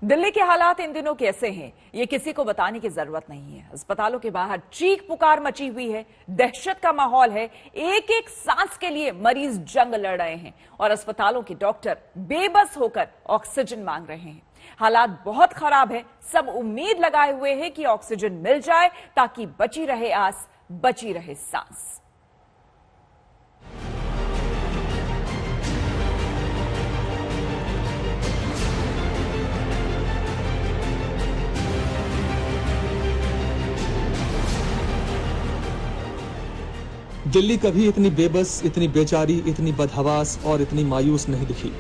दिल्ली के हालात इन दिनों कैसे हैं, ये किसी को बताने की जरूरत नहीं है। अस्पतालों के बाहर चीख पुकार मची हुई है, दहशत का माहौल है। एक एक सांस के लिए मरीज जंग लड़ रहे हैं और अस्पतालों के डॉक्टर बेबस होकर ऑक्सीजन मांग रहे हैं। हालात बहुत खराब है। सब उम्मीद लगाए हुए हैं कि ऑक्सीजन मिल जाए ताकि बची रहे आस, बची रहे सांस। दिल्ली कभी इतनी बेबस, इतनी बेचारी, इतनी बदहवास और इतनी मायूस नहीं दिखी।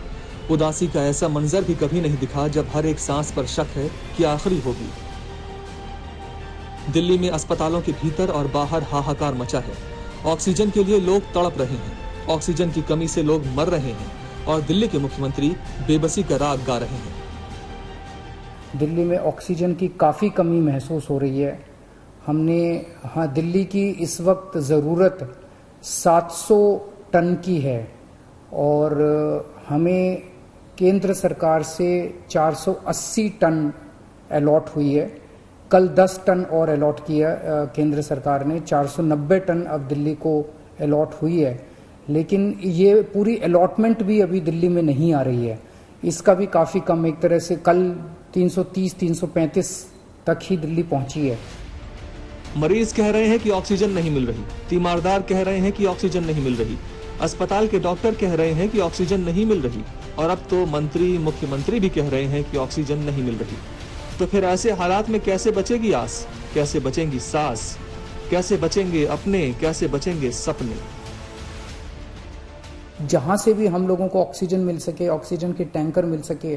उदासी का ऐसा मंजर भी कभी नहीं दिखा जब हर एक सांस पर शक है कि आखिरी होगी। दिल्ली में अस्पतालों के भीतर और बाहर हाहाकार मचा है। ऑक्सीजन के लिए लोग तड़प रहे हैं, ऑक्सीजन की कमी से लोग मर रहे हैं और दिल्ली के मुख्यमंत्री बेबसी का राग गा रहे हैं। दिल्ली में ऑक्सीजन की काफ़ी कमी महसूस हो रही है। दिल्ली की इस वक्त ज़रूरत 700 टन की है और हमें केंद्र सरकार से 480 टन अलॉट हुई है। कल 10 टन और अलॉट किया केंद्र सरकार ने। 490 टन अब दिल्ली को अलॉट हुई है, लेकिन ये पूरी अलॉटमेंट भी अभी दिल्ली में नहीं आ रही है। इसका भी काफ़ी कम, एक तरह से कल 330-335 तक ही दिल्ली पहुंची है। मरीज कह रहे हैं कि ऑक्सीजन नहीं मिल रही, तीमारदार कह रहे हैं कि ऑक्सीजन नहीं मिल रही, अस्पताल के डॉक्टर कह रहे हैं कि ऑक्सीजन नहीं मिल रही और अब तो मंत्री, मुख्यमंत्री भी कह रहे हैं कि ऑक्सीजन नहीं मिल रही। तो फिर ऐसे हालात में कैसे बचेगी आस, कैसे बचेंगी सांस, कैसे बचेंगे अपने, कैसे बचेंगे सपने? जहां से भी हम लोगों को ऑक्सीजन मिल सके, ऑक्सीजन के टैंकर मिल सके,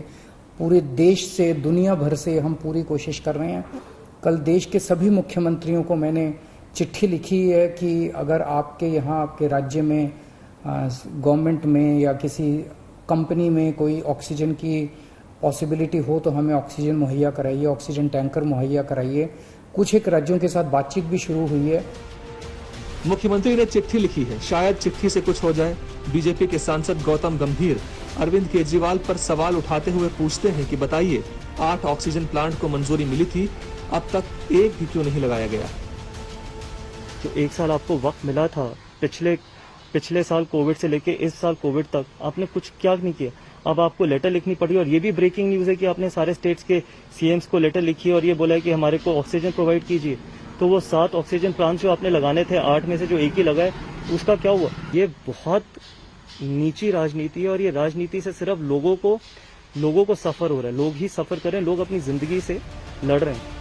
पूरे देश से, दुनिया भर से हम पूरी कोशिश कर रहे हैं। कल देश के सभी मुख्यमंत्रियों को मैंने चिट्ठी लिखी है कि अगर आपके यहाँ, आपके राज्य में, गवर्नमेंट में या किसी कंपनी में कोई ऑक्सीजन की पॉसिबिलिटी हो तो हमें ऑक्सीजन मुहैया कराइए, ऑक्सीजन टैंकर मुहैया कराइए। कुछ एक राज्यों के साथ बातचीत भी शुरू हुई है। मुख्यमंत्री ने चिट्ठी लिखी है, शायद चिट्ठी से कुछ हो जाए। बीजेपी के सांसद गौतम गंभीर अरविंद केजरीवाल पर सवाल उठाते हुए पूछते हैं कि बताइए, 8 ऑक्सीजन प्लांट को मंजूरी मिली थी, अब तक एक भी क्यों नहीं लगाया गया? तो 1 साल आपको वक्त मिला था, पिछले साल कोविड से लेके इस साल कोविड तक आपने कुछ क्या नहीं किया। अब आपको लेटर लिखनी पड़ी और ये भी ब्रेकिंग न्यूज है कि आपने सारे स्टेट्स के सीएम्स को लेटर लिखी है और ये बोला है कि हमारे को ऑक्सीजन प्रोवाइड कीजिए। तो वो 7 ऑक्सीजन प्लांट जो आपने लगाने थे, 8 में से जो एक ही लगा है, उसका क्या हुआ? ये बहुत नीची राजनीति है और ये राजनीति से सिर्फ लोगों को सफर हो रहा है। लोग ही सफर कर रहे हैं, लोग अपनी जिंदगी से लड़ रहे हैं।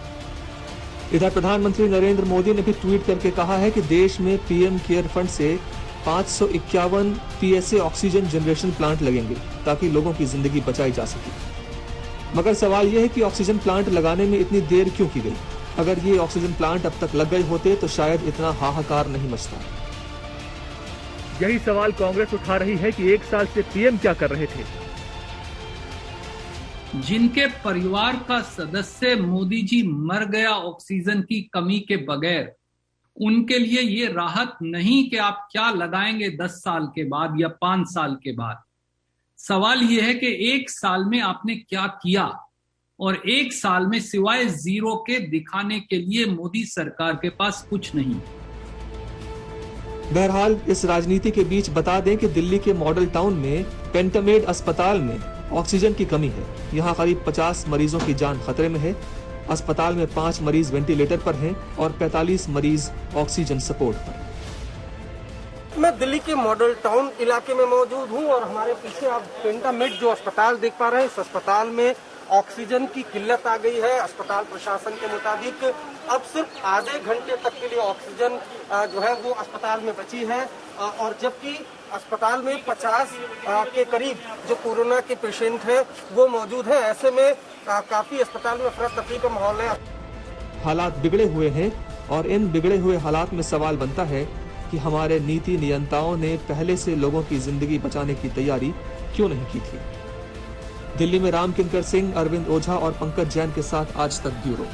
इधर प्रधानमंत्री नरेंद्र मोदी ने भी ट्वीट करके कहा है कि देश में पीएम केयर फंड से 551 पीएसए ऑक्सीजन जनरेशन प्लांट लगेंगे ताकि लोगों की जिंदगी बचाई जा सके। मगर सवाल यह है कि ऑक्सीजन प्लांट लगाने में इतनी देर क्यों की गई? अगर ये ऑक्सीजन प्लांट अब तक लग गए होते तो शायद इतना हाहाकार नहीं मचता। यही सवाल कांग्रेस उठा रही है कि 1 साल से पीएम क्या कर रहे थे। जिनके परिवार का सदस्य मोदी जी मर गया ऑक्सीजन की कमी के बगैर, उनके लिए ये राहत नहीं कि आप क्या लगाएंगे 10 साल के बाद या 5 साल के बाद। सवाल ये है कि 1 साल में आपने क्या किया, और 1 साल में सिवाय 0 के दिखाने के लिए मोदी सरकार के पास कुछ नहीं। बहरहाल इस राजनीति के बीच बता दें कि दिल्ली के मॉडल टाउन में पेंटामेड अस्पताल में ऑक्सीजन की कमी है। यहाँ करीब 50 मरीजों की जान खतरे में है। अस्पताल में 5 मरीज वेंटिलेटर पर हैं और 45 मरीज ऑक्सीजन सपोर्ट पर। मैं दिल्ली के मॉडल टाउन इलाके में मौजूद हूँ और हमारे पीछे आप पेंटामेड जो अस्पताल देख पा रहे हैं, इस अस्पताल में ऑक्सीजन की किल्लत आ गई है। अस्पताल प्रशासन के मुताबिक अब सिर्फ आधे घंटे तक के लिए ऑक्सीजन जो है वो अस्पताल में बची है और जबकि अस्पताल में 50 के करीब जो कोरोना के पेशेंट हैं वो मौजूद हैं। ऐसे में काफी अस्पताल में अफरा तफरी का माहौल है। हालात बिगड़े हुए हैं और इन बिगड़े हुए हालात में सवाल बनता है कि हमारे नीति नियंताओं ने पहले से लोगों की जिंदगी बचाने की तैयारी क्यों नहीं की थी। दिल्ली में राम किंकर सिंह, अरविंद ओझा और पंकज जैन के साथ आज तक ब्यूरो।